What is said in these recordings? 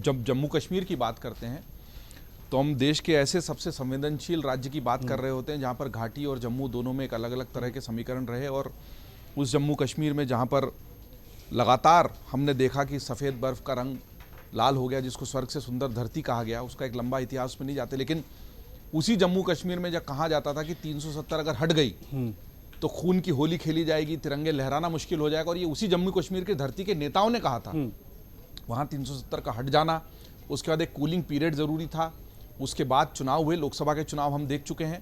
जब जम्मू कश्मीर की बात करते हैं तो हम देश के ऐसे सबसे संवेदनशील राज्य की बात कर रहे होते हैं जहाँ पर घाटी और जम्मू दोनों में एक अलग अलग तरह के समीकरण रहे, और उस जम्मू कश्मीर में जहाँ पर लगातार हमने देखा कि सफ़ेद बर्फ़ का रंग लाल हो गया, जिसको स्वर्ग से सुंदर धरती कहा गया, उसका एक लंबा इतिहास में नहीं जाते, लेकिन उसी जम्मू कश्मीर में जब कहा जाता था कि 370 अगर हट गई तो खून की होली खेली जाएगी, तिरंगे लहराना मुश्किल हो जाएगा, और ये उसी जम्मू कश्मीर की धरती के नेताओं ने कहा था। वहाँ 370 का हट जाना, उसके बाद एक कूलिंग पीरियड ज़रूरी था, उसके बाद चुनाव हुए, लोकसभा के चुनाव हम देख चुके हैं,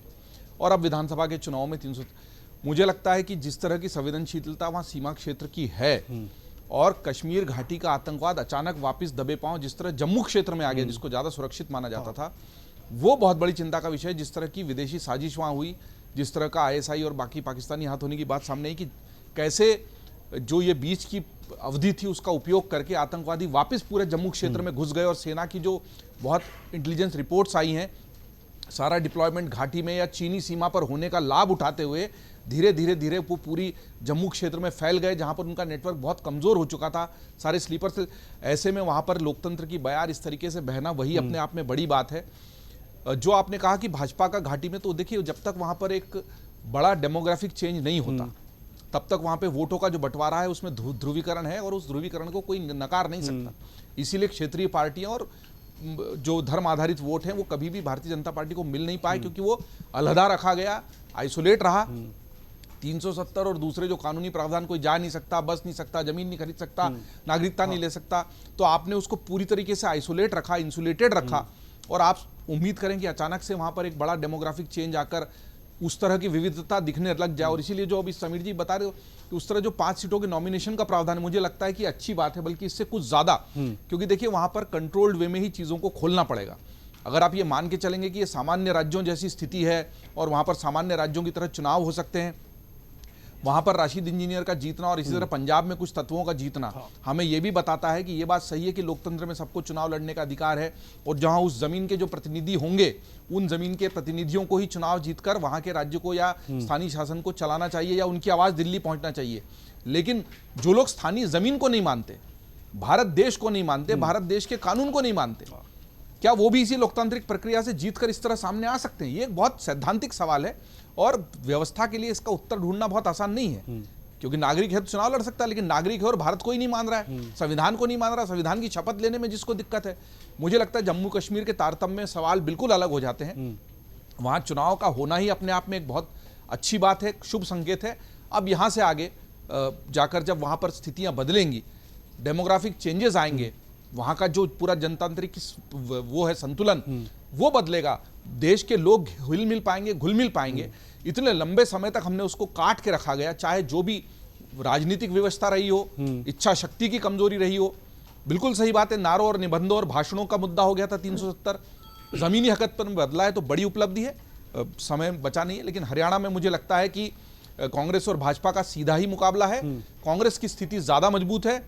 और अब विधानसभा के चुनाव में 300। मुझे लगता है कि जिस तरह की संवेदनशीलता वहाँ सीमा क्षेत्र की है, और कश्मीर घाटी का आतंकवाद अचानक वापस दबे पांव जिस तरह जम्मू क्षेत्र में आ गया, जिसको ज़्यादा सुरक्षित माना जाता था, वो बहुत बड़ी चिंता का विषय है। जिस तरह की विदेशी साजिश वहाँ हुई, जिस तरह का ISI और बाकी पाकिस्तानी हाथ होने की बात सामने आई, कि कैसे जो ये बीच की अवधि थी उसका उपयोग करके आतंकवादी वापस पूरे जम्मू क्षेत्र में घुस गए, और सेना की जो बहुत इंटेलिजेंस रिपोर्ट्स आई हैं, सारा डिप्लॉयमेंट घाटी में या चीनी सीमा पर होने का लाभ उठाते हुए धीरे धीरे वो पूरी जम्मू क्षेत्र में फैल गए, जहां पर उनका नेटवर्क बहुत कमज़ोर हो चुका था, सारे स्लीपर से। ऐसे में वहां पर लोकतंत्र की बयार इस तरीके से बहना, वही अपने आप में बड़ी बात है। जो आपने कहा कि भाजपा का घाटी में, तो देखिए जब तक वहां पर एक बड़ा डेमोग्राफिक चेंज नहीं होता तब तक वहां पे वोटों का जो बंटवारा है उसमें ध्रुवीकरण है, और उस ध्रुवीकरण को कोई नकार नहीं सकता। इसीलिए क्षेत्रीय पार्टियां और जो धर्म आधारित वोट हैं वो कभी भी भारतीय जनता पार्टी को मिल नहीं पाए, क्योंकि वो अलहदा रखा गया, आइसोलेट रहा। 370 और दूसरे जो कानूनी प्रावधान, कोई जा नहीं सकता, बस नहीं सकता, जमीन नहीं खरीद सकता, नागरिकता नहीं ले सकता, तो आपने उसको पूरी तरीके से आइसोलेट रखा, इंसुलेटेड रखा, और आप उम्मीद करें कि अचानक से वहां पर एक बड़ा डेमोग्राफिक चेंज आकर उस तरह की विविधता दिखने लग जाए। और इसीलिए जो अभी समीर जी बता रहे हो कि उस तरह जो 5 सीटों के नॉमिनेशन का प्रावधान है, मुझे लगता है कि अच्छी बात है, बल्कि इससे कुछ ज्यादा, क्योंकि देखिए वहां पर कंट्रोल्ड वे में ही चीजों को खोलना पड़ेगा। अगर आप ये मान के चलेंगे कि ये सामान्य राज्यों जैसी स्थिति है और वहां पर सामान्य राज्यों की तरह चुनाव हो सकते हैं, वहां पर राशिद इंजीनियर का जीतना और इसी तरह पंजाब में कुछ तत्वों का जीतना हमें यह भी बताता है कि यह बात सही है कि लोकतंत्र में सबको चुनाव लड़ने का अधिकार है, और जहां उस जमीन के जो प्रतिनिधि होंगे उन जमीन के प्रतिनिधियों को ही चुनाव जीतकर वहां के राज्य को या स्थानीय शासन को चलाना चाहिए, या उनकी आवाज दिल्ली पहुंचना चाहिए। लेकिन जो लोग स्थानीय जमीन को नहीं मानते, भारत देश को नहीं मानते, भारत देश के कानून को नहीं मानते, क्या वो भी इसी लोकतांत्रिक प्रक्रिया से जीतकर इस तरह सामने आ सकते हैं? ये एक बहुत सैद्धांतिक सवाल है, और व्यवस्था के लिए इसका उत्तर ढूंढना बहुत आसान नहीं है, क्योंकि नागरिक है तो चुनाव लड़ सकता है, लेकिन नागरिक है और भारत को ही नहीं मान रहा है, संविधान को नहीं मान रहा, संविधान की शपथ लेने में जिसको दिक्कत है। मुझे लगता है जम्मू कश्मीर के तारतम्य में सवाल बिल्कुल अलग हो जाते हैं। वहां चुनाव का होना ही अपने आप में एक बहुत अच्छी बात है, शुभ संकेत है। अब यहां से आगे जाकर जब वहां पर स्थितियां बदलेंगी, डेमोग्राफिक चेंजेस आएंगे, वहां का जो पूरा जनतांत्रिक वो है संतुलन, वो बदलेगा, देश के लोग हिल मिल पाएंगे, घुल मिल पाएंगे। इतने लंबे समय तक हमने उसको काट के रखा गया, चाहे जो भी राजनीतिक व्यवस्था रही हो, इच्छा शक्ति की कमजोरी रही हो। बिल्कुल सही बात है, नारों और निबंधों और भाषणों का मुद्दा हो गया था 370, जमीनी हकीकत पर बदला है तो बड़ी उपलब्धि है, समय बचा नहीं है। लेकिन हरियाणा में मुझे लगता है कि कांग्रेस और भाजपा का सीधा ही मुकाबला है। कांग्रेस की स्थिति ज्यादा मजबूत है,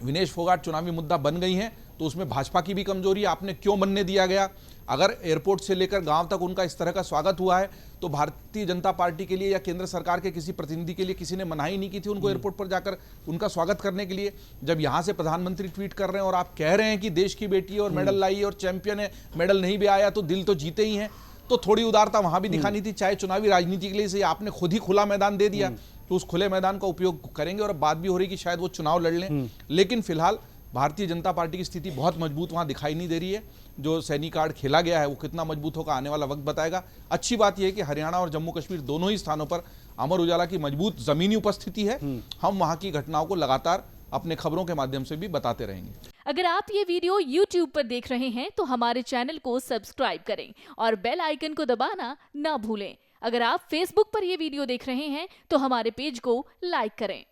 विनेश फोगाट चुनावी मुद्दा बन गई हैं, तो उसमें भाजपा की भी कमजोरी है। आपने क्यों बनने दिया गया? अगर एयरपोर्ट से लेकर गांव तक उनका इस तरह का स्वागत हुआ है, तो भारतीय जनता पार्टी के लिए या केंद्र सरकार के किसी प्रतिनिधि के लिए किसी ने मनाही नहीं की थी उनको एयरपोर्ट पर जाकर उनका स्वागत करने के लिए। जब यहां से प्रधानमंत्री ट्वीट कर रहे हैं और आप कह रहे हैं कि देश की बेटी और मेडल लाई और चैंपियन है, मेडल नहीं भी आया तो दिल तो जीते ही हैं, तो थोड़ी उदारता वहां भी दिखानी थी। चाहे चुनावी राजनीति के लिए से आपने खुद ही खुला मैदान दे दिया, तो उस खुले मैदान का उपयोग करेंगे। और अब बात भी हो रही कि शायद वो चुनाव लड़ लें, लेकिन फिलहाल भारतीय जनता पार्टी की स्थिति बहुत मजबूत वहां दिखाई नहीं दे रही है। जो सैनिक कार्ड खेला गया है वो कितना मजबूत होगा आने वाला वक्त बताएगा। अच्छी बात यह है कि हरियाणा और जम्मू कश्मीर दोनों ही स्थानों पर अमर उजाला की मजबूत जमीनी उपस्थिति है। हम वहां की घटनाओं को लगातार अपने खबरों के माध्यम से भी बताते रहेंगे। अगर आप ये वीडियो YouTube पर देख रहे हैं तो हमारे चैनल को सब्सक्राइब करें और बेल आइकन को दबाना ना भूलें। अगर आप Facebook पर ये वीडियो देख रहे हैं तो हमारे पेज को लाइक करें।